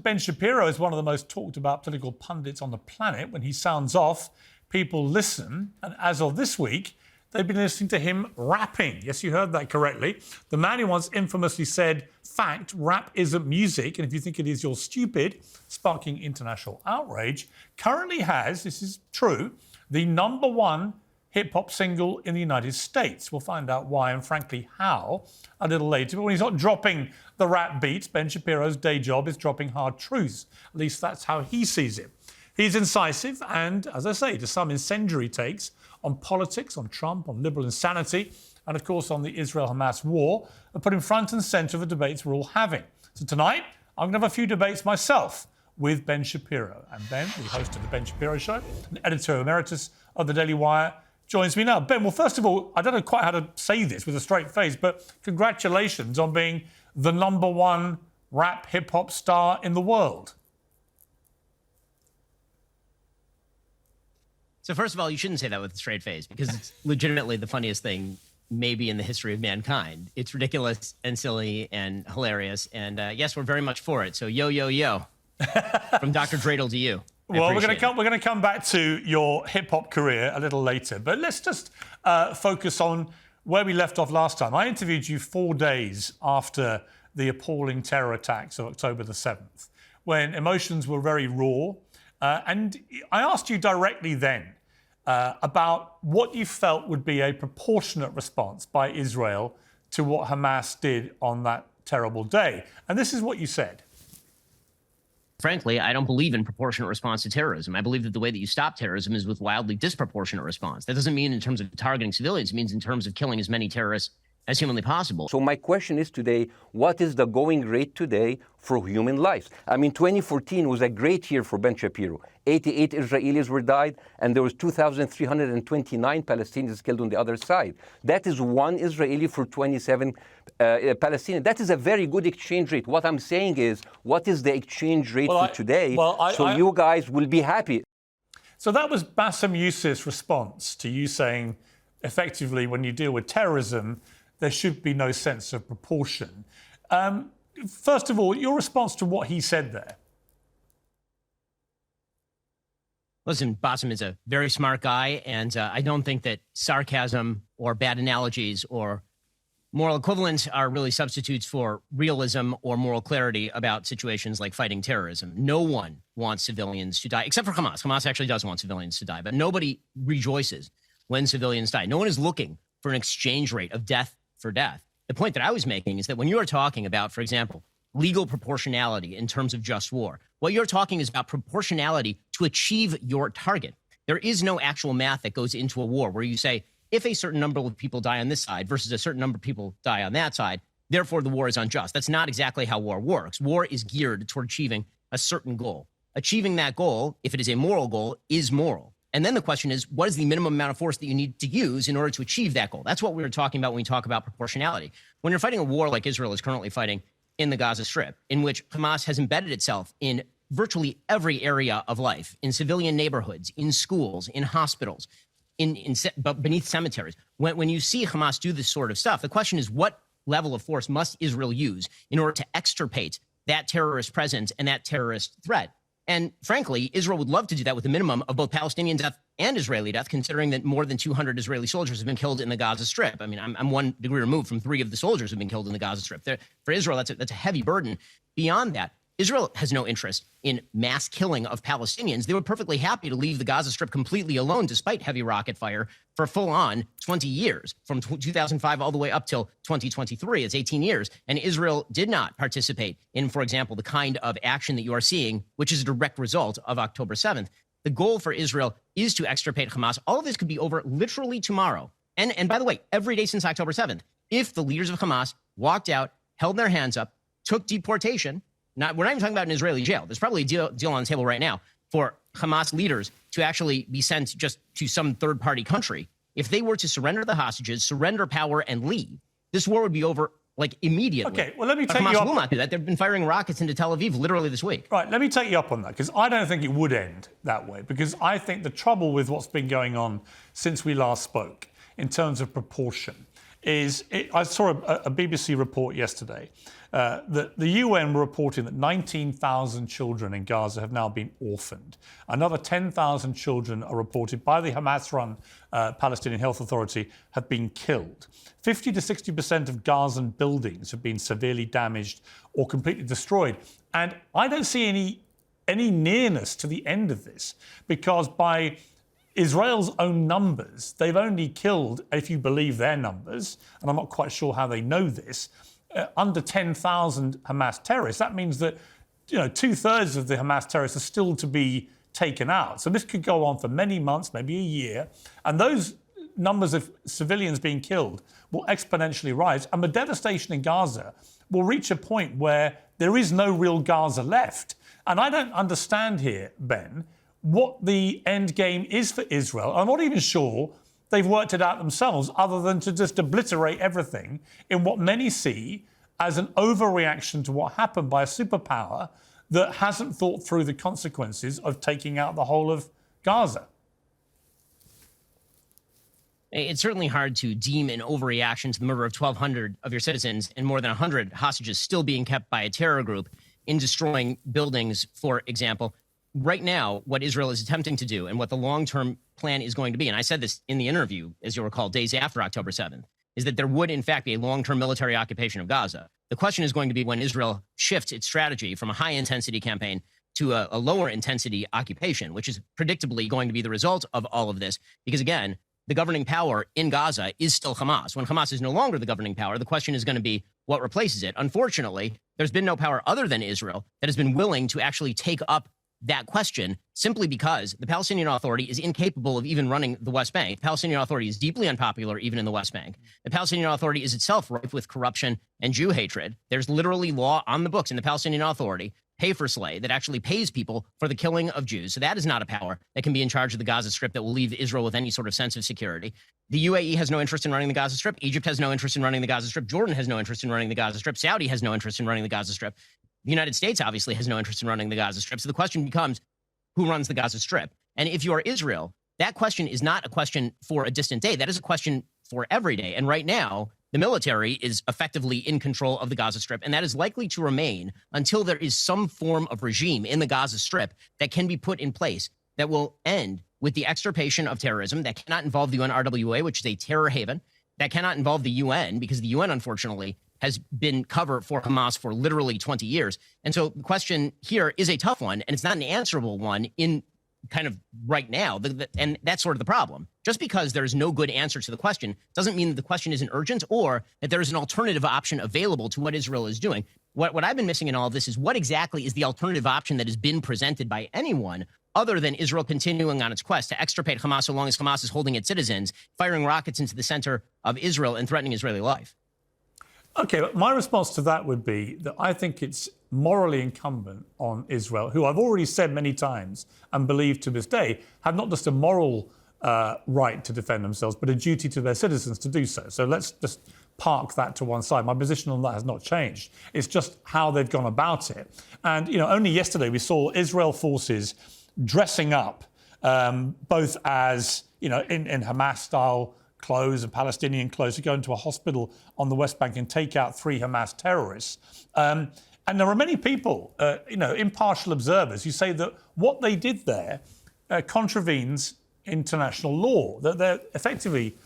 Ben Shapiro is one of the most talked about political pundits on the planet. When he sounds off, people listen. And as of this week, they've been listening to him rapping. Yes, you heard that correctly. The man who once infamously said, fact, rap isn't music, and if you think it is, you're stupid, sparking international outrage, currently has, this is true, the #1 hip-hop single in the United States. We'll find out why and, frankly, how a little later. But when he's not dropping the rap beats, Ben Shapiro's day job is dropping hard truths. At least that's how he sees it. He's incisive and, as I say, to some incendiary takes on politics, on Trump, on liberal insanity, and, of course, on the Israel-Hamas war, are put in front and centre of the debates we're all having. So tonight, I'm going to have a few debates myself with Ben Shapiro. And Ben, the host of The Ben Shapiro Show, and editor emeritus of The Daily Wire, joins me now. Ben, well, first of all, I don't know quite how to say this with a straight face, but congratulations on being the #1 rap hip-hop star in the world. So first of all, you shouldn't say that with a straight face because it's legitimately the funniest thing maybe in the history of mankind. It's ridiculous and silly and hilarious. And yes, we're very much for it. So yo, yo, yo, from Dr. Dreidel to you. Well, we're going to come back to your hip-hop career a little later, but let's just focus on where we left off last time. I interviewed you 4 days after the appalling terror attacks of October the 7th, when emotions were very raw, and I asked you directly then about what you felt would be a proportionate response by Israel to what Hamas did on that terrible day. And this is what you said. Frankly, I don't believe in proportionate response to terrorism. I believe that the way that you stop terrorism is with wildly disproportionate response. That doesn't mean in terms of targeting civilians. It means in terms of killing as many terrorists as humanly possible. So my question is today, what is the going rate today for human lives? I mean, 2014 was a great year for Ben Shapiro. 88 Israelis were died, and there was 2,329 Palestinians killed on the other side. That is 1 Israeli for 27 Palestinians. That is a very good exchange rate. What I'm saying is, what is the exchange rate for today? You guys will be happy. So that was Bassem Youssef's response to you saying, effectively, when you deal with terrorism, there should be no sense of proportion. First of all, your response to what he said there. Listen, Bassem is a very smart guy, and I don't think that sarcasm or bad analogies or moral equivalence are really substitutes for realism or moral clarity about situations like fighting terrorism. No one wants civilians to die, except for Hamas. Hamas actually does want civilians to die, but nobody rejoices when civilians die. No one is looking for an exchange rate of death for death. The point that I was making is that when you are talking about, for example, legal proportionality in terms of just war, what you're talking is about proportionality to achieve your target. There is no actual math that goes into a war where you say, if a certain number of people die on this side versus a certain number of people die on that side, therefore the war is unjust. That's not exactly how war works. War is geared toward achieving a certain goal. Achieving that goal, if it is a moral goal, is moral. And then the question is, what is the minimum amount of force that you need to use in order to achieve that goal? That's what we were talking about when we talk about proportionality. When you're fighting a war like Israel is currently fighting in the Gaza Strip, in which Hamas has embedded itself in virtually every area of life, in civilian neighborhoods, in schools, in hospitals, beneath cemeteries. When you see Hamas do this sort of stuff, the question is, what level of force must Israel use in order to extirpate that terrorist presence and that terrorist threat? And frankly, Israel would love to do that with a minimum of both Palestinian death and Israeli death, considering that more than 200 Israeli soldiers have been killed in the Gaza Strip. I mean, I'm 1 degree removed from 3 of the soldiers who have been killed in the Gaza Strip. For Israel, that's a heavy burden. Beyond that, Israel has no interest in mass killing of Palestinians. They were perfectly happy to leave the Gaza Strip completely alone, despite heavy rocket fire, for full-on 20 years, from 2005 all the way up till 2023. It's 18 years. And Israel did not participate in, for example, the kind of action that you are seeing, which is a direct result of October 7th. The goal for Israel is to extirpate Hamas. All of this could be over literally tomorrow. And by the way, every day since October 7th, if the leaders of Hamas walked out, held their hands up, took deportation. We're not even talking about an Israeli jail. There's probably a deal on the table right now for Hamas leaders to actually be sent just to some third-party country. If they were to surrender the hostages, surrender power, and leave, this war would be over, like, immediately. Okay, well, let me take you up. Hamas will not do that. They've been firing rockets into Tel Aviv literally this week. Right, let me take you up on that, because I don't think it would end that way, because I think the trouble with what's been going on since we last spoke in terms of proportion I saw a BBC report yesterday that the UN were reporting that 19,000 children in Gaza have now been orphaned. Another 10,000 children are reported by the Hamas-run Palestinian Health Authority have been killed. 50 to 60% of Gazan buildings have been severely damaged or completely destroyed. And I don't see any nearness to the end of this, because by Israel's own numbers, they've only killed, if you believe their numbers, and I'm not quite sure how they know this, under 10,000 Hamas terrorists. That means that 2/3 of the Hamas terrorists are still to be taken out. So this could go on for many months, maybe a year, and those numbers of civilians being killed will exponentially rise, and the devastation in Gaza will reach a point where there is no real Gaza left. And I don't understand here, Ben, what the end game is for Israel. I'm not even sure they've worked it out themselves, other than to just obliterate everything in what many see as an overreaction to what happened by a superpower that hasn't thought through the consequences of taking out the whole of Gaza. It's certainly hard to deem an overreaction to the murder of 1,200 of your citizens and more than 100 hostages still being kept by a terror group in destroying buildings, for example. Right now, what Israel is attempting to do and what the long-term plan is going to be, and I said this in the interview, as you'll recall, days after October 7th, is that there would, in fact, be a long-term military occupation of Gaza. The question is going to be when Israel shifts its strategy from a high-intensity campaign to a lower-intensity occupation, which is predictably going to be the result of all of this. Because, again, the governing power in Gaza is still Hamas. When Hamas is no longer the governing power, the question is going to be what replaces it. Unfortunately, there's been no power other than Israel that has been willing to actually take up that question, simply because the Palestinian Authority is incapable of even running the West Bank. The Palestinian Authority is deeply unpopular even in the West Bank. The Palestinian Authority is itself rife with corruption and Jew hatred. There's literally law on the books in the Palestinian Authority, pay for slay, that actually pays people for the killing of Jews. So that is not a power that can be in charge of the Gaza Strip that will leave Israel with any sort of sense of security. The UAE has no interest in running the Gaza Strip. Egypt has no interest in running the Gaza Strip. Jordan has no interest in running the Gaza Strip. Saudi has no interest in running the Gaza Strip. The United States obviously has no interest in running the Gaza Strip. So the question becomes, who runs the Gaza Strip? And if you are Israel, that question is not a question for a distant day. That is a question for every day. And right now, the military is effectively in control of the Gaza Strip, and that is likely to remain until there is some form of regime in the Gaza Strip that can be put in place that will end with the extirpation of terrorism, that cannot involve the UNRWA, which is a terror haven, that cannot involve the UN, because the UN, unfortunately, has been cover for Hamas for literally 20 years. And so the question here is a tough one, and it's not an answerable one in kind of right now. And that's sort of the problem. Just because there's no good answer to the question doesn't mean that the question isn't urgent or that there is an alternative option available to what Israel is doing. What I've been missing in all of this is what exactly is the alternative option that has been presented by anyone other than Israel continuing on its quest to extirpate Hamas so long as Hamas is holding its citizens, firing rockets into the center of Israel and threatening Israeli life. OK, my response to that would be that I think it's morally incumbent on Israel, who I've already said many times and believe to this day have not just a moral right to defend themselves, but a duty to their citizens to do so. So let's just park that to one side. My position on that has not changed. It's just how they've gone about it. And, only yesterday we saw Israel forces dressing up both as, in Hamas-style clothes and Palestinian clothes to go into a hospital on the West Bank and take out 3 Hamas terrorists. And there are many people, impartial observers who say that what they did there contravenes international law, that they're effectively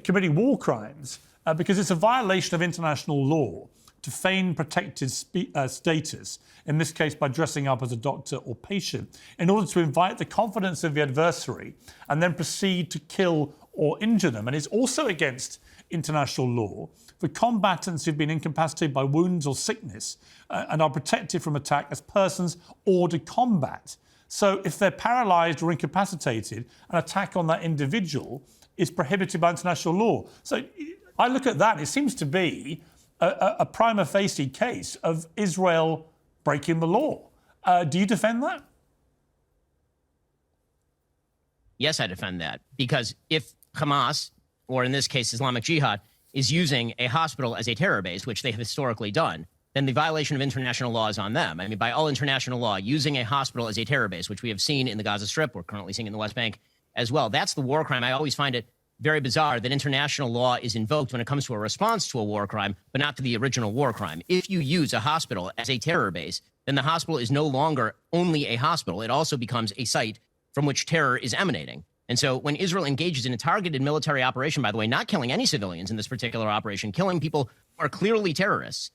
committing war crimes because it's a violation of international law to feign protected status, in this case by dressing up as a doctor or patient, in order to invite the confidence of the adversary and then proceed to kill or injure them. And it's also against international law for combatants who've been incapacitated by wounds or sickness and are protected from attack as persons ordered to combat. So if they're paralysed or incapacitated, an attack on that individual is prohibited by international law. So I look at that, it seems to be a prima facie case of Israel breaking the law. Do you defend that? Yes, I defend that, because if Hamas, or in this case Islamic Jihad, is using a hospital as a terror base, which they have historically done, then the violation of international law is on them. I mean, by all international law, using a hospital as a terror base, which we have seen in the Gaza Strip, we're currently seeing in the West Bank as well, that's the war crime. I always find it very bizarre that international law is invoked when it comes to a response to a war crime, but not to the original war crime. If you use a hospital as a terror base, then the hospital is no longer only a hospital. It also becomes a site from which terror is emanating. And so when Israel engages in a targeted military operation, by the way, not killing any civilians in this particular operation, killing people who are clearly terrorists,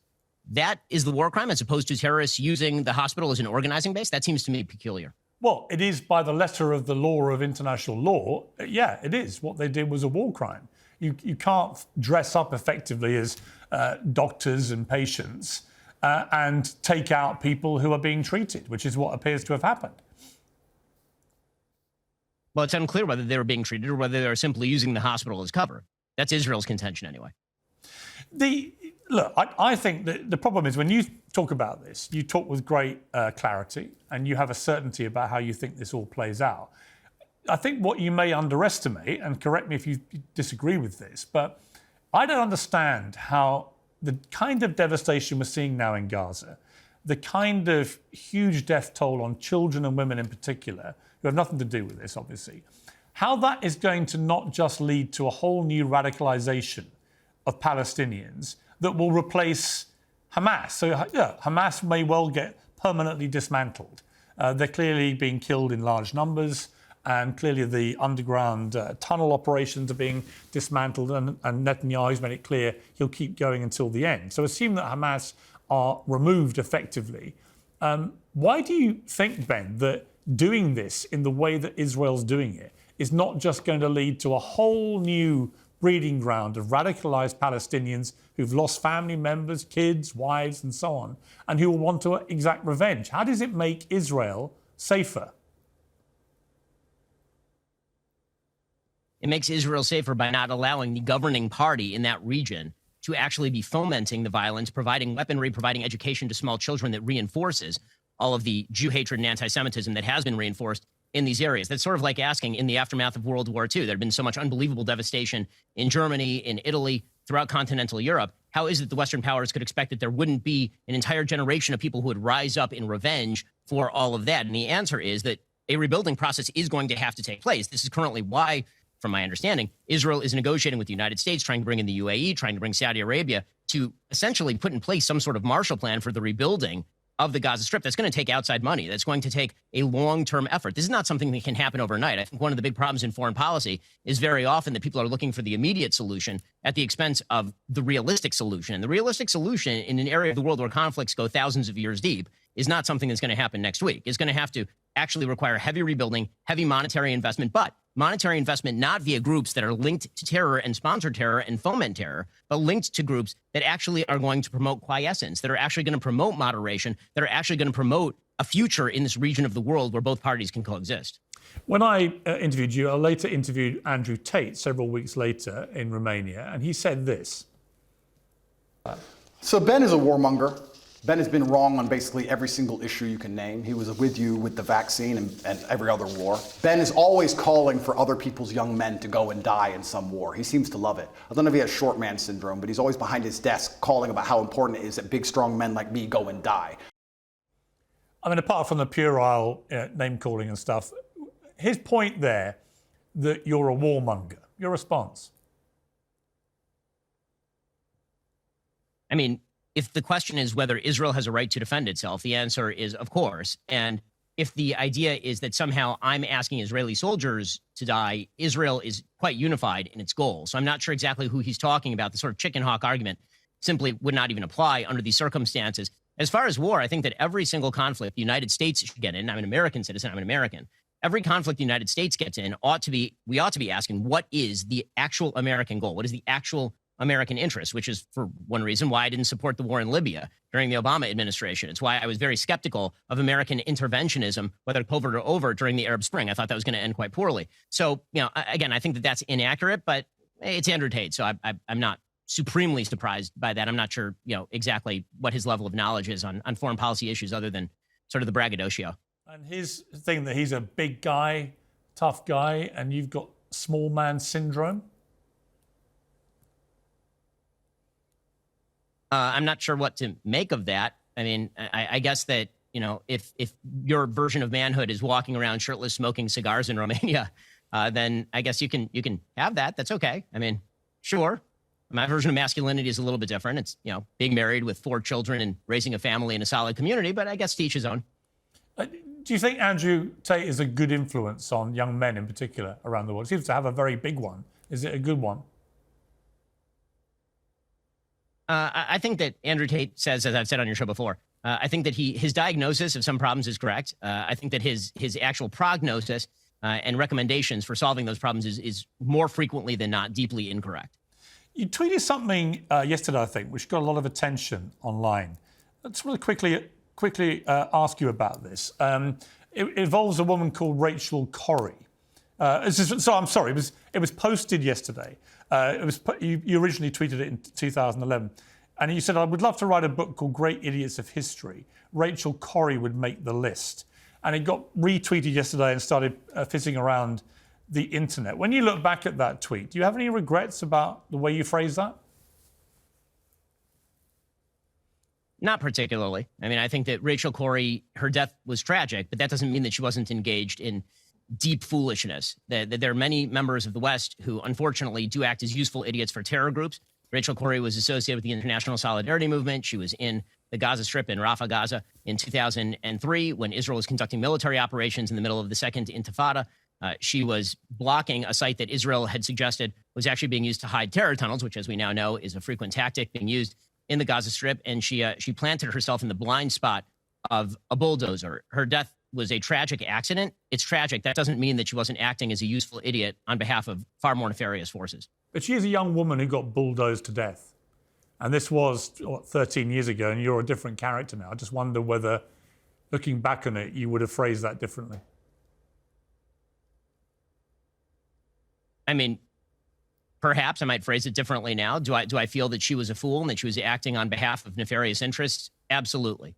that is the war crime as opposed to terrorists using the hospital as an organizing base. That seems to me peculiar. Well, it is by the letter of the law of international law. Yeah, it is. What they did was a war crime. You can't dress up effectively as doctors and patients and take out people who are being treated, which is what appears to have happened. Well, it's unclear whether they were being treated or whether they were simply using the hospital as cover. That's Israel's contention anyway. Look, I think that the problem is when you talk about this, you talk with great clarity and you have a certainty about how you think this all plays out. I think what you may underestimate, and correct me if you disagree with this, but I don't understand how the kind of devastation we're seeing now in Gaza, the kind of huge death toll on children and women in particular, who have nothing to do with this, obviously, how that is going to not just lead to a whole new radicalization of Palestinians that will replace Hamas. So, yeah, Hamas may well get permanently dismantled. They're clearly being killed in large numbers, and clearly the underground tunnel operations are being dismantled, and Netanyahu's made it clear he'll keep going until the end. So assume that Hamas are removed effectively. Why do you think, Ben, that doing this in the way that Israel's doing it is not just going to lead to a whole new breeding ground of radicalized Palestinians who've lost family members, kids, wives, and so on, and who will want to exact revenge? How does it make Israel safer? It makes Israel safer by not allowing the governing party in that region to actually be fomenting the violence, providing weaponry, providing education to small children that reinforces all of the Jew hatred and anti-Semitism that has been reinforced in these areas. That's sort of like asking in the aftermath of World War II, there had been so much unbelievable devastation in Germany, in Italy, throughout continental Europe. How is it the Western powers could expect that there wouldn't be an entire generation of people who would rise up in revenge for all of that? And the answer is that a rebuilding process is going to have to take place. This is currently why, from my understanding, Israel is negotiating with the United States, trying to bring in the UAE, trying to bring Saudi Arabia to essentially put in place some sort of Marshall Plan for the rebuilding of the Gaza Strip. That's going to take outside money. That's going to take a long-term effort. This is not something that can happen overnight. I think one of the big problems in foreign policy is very often that people are looking for the immediate solution at the expense of the realistic solution. And the realistic solution in an area of the world where conflicts go thousands of years deep is not something that's going to happen next week. It's going to have to actually require heavy rebuilding, heavy monetary investment, but monetary investment not via groups that are linked to terror and sponsor terror and foment terror, but linked to groups that actually are going to promote quiescence, that are actually going to promote moderation, that are actually going to promote a future in this region of the world where both parties can coexist. When I interviewed you, I later interviewed Andrew Tate several weeks later in Romania, and he said this. So Ben is a warmonger. Ben has been wrong on basically every single issue you can name. He was with you with the vaccine and every other war. Ben is always calling for other people's young men to go and die in some war. He seems to love it. I don't know if he has short man syndrome, but he's always behind his desk calling about how important it is that big, strong men like me go and die. I mean, apart from the puerile name calling and stuff, his point there that you're a warmonger, your response? I mean, if the question is whether Israel has a right to defend itself, the answer is of course. And if the idea is that somehow I'm asking Israeli soldiers to die, Israel is quite unified in its goal. So I'm not sure exactly who he's talking about. The sort of chicken hawk argument simply would not even apply under these circumstances. As far as war, I think that every single conflict the United States should get in, I'm an American citizen, I'm an American. Every conflict the United States gets in we ought to be asking, what is the actual American goal? What is the actual American interest, which is for one reason why I didn't support the war in Libya during the Obama administration. It's why I was very skeptical of American interventionism, whether covert or overt, during the Arab Spring. I thought that was going to end quite poorly. So, again, I think that that's inaccurate, but it's Andrew Tate, so I'm not supremely surprised by that. I'm not sure, exactly what his level of knowledge is on foreign policy issues other than sort of the braggadocio. And his thing that he's a big guy, tough guy, and you've got small man syndrome? I'm not sure what to make of that. I mean, I guess that, if your version of manhood is walking around shirtless, smoking cigars in Romania, then I guess you can have that. That's okay. I mean, sure. My version of masculinity is a little bit different. It's, being married with 4 children and raising a family in a solid community, but I guess to each his own. Do you think Andrew Tate is a good influence on young men in particular around the world? He seems to have a very big one. Is it a good one? I think that Andrew Tate says, as I've said on your show before, I think that his diagnosis of some problems is correct. I think that his actual prognosis and recommendations for solving those problems is more frequently than not deeply incorrect. You tweeted something yesterday, I think, which got a lot of attention online. Let's really quickly ask you about this. It involves a woman called Rachel Corrie. I'm sorry, it was posted yesterday. You originally tweeted it in 2011. And you said, I would love to write a book called Great Idiots of History. Rachel Corrie would make the list. And it got retweeted yesterday and started fizzing around the internet. When you look back at that tweet, do you have any regrets about the way you phrased that? Not particularly. I mean, I think that Rachel Corrie, her death was tragic, but that doesn't mean that she wasn't engaged in deep foolishness. That there are many members of the West who unfortunately do act as useful idiots for terror groups. Rachel Corrie was associated with the International Solidarity Movement. She was in the Gaza Strip in Rafah, Gaza in 2003 when Israel was conducting military operations in the middle of the Second Intifada. She was blocking a site that Israel had suggested was actually being used to hide terror tunnels, which, as we now know, is a frequent tactic being used in the Gaza Strip. And she planted herself in the blind spot of a bulldozer. Her death was a tragic accident. It's tragic. That doesn't mean that she wasn't acting as a useful idiot on behalf of far more nefarious forces. But she is a young woman who got bulldozed to death. And this was, 13 years ago, and you're a different character now. I just wonder whether, looking back on it, you would have phrased that differently. I mean, perhaps I might phrase it differently now. Do I feel that she was a fool and that she was acting on behalf of nefarious interests? Absolutely.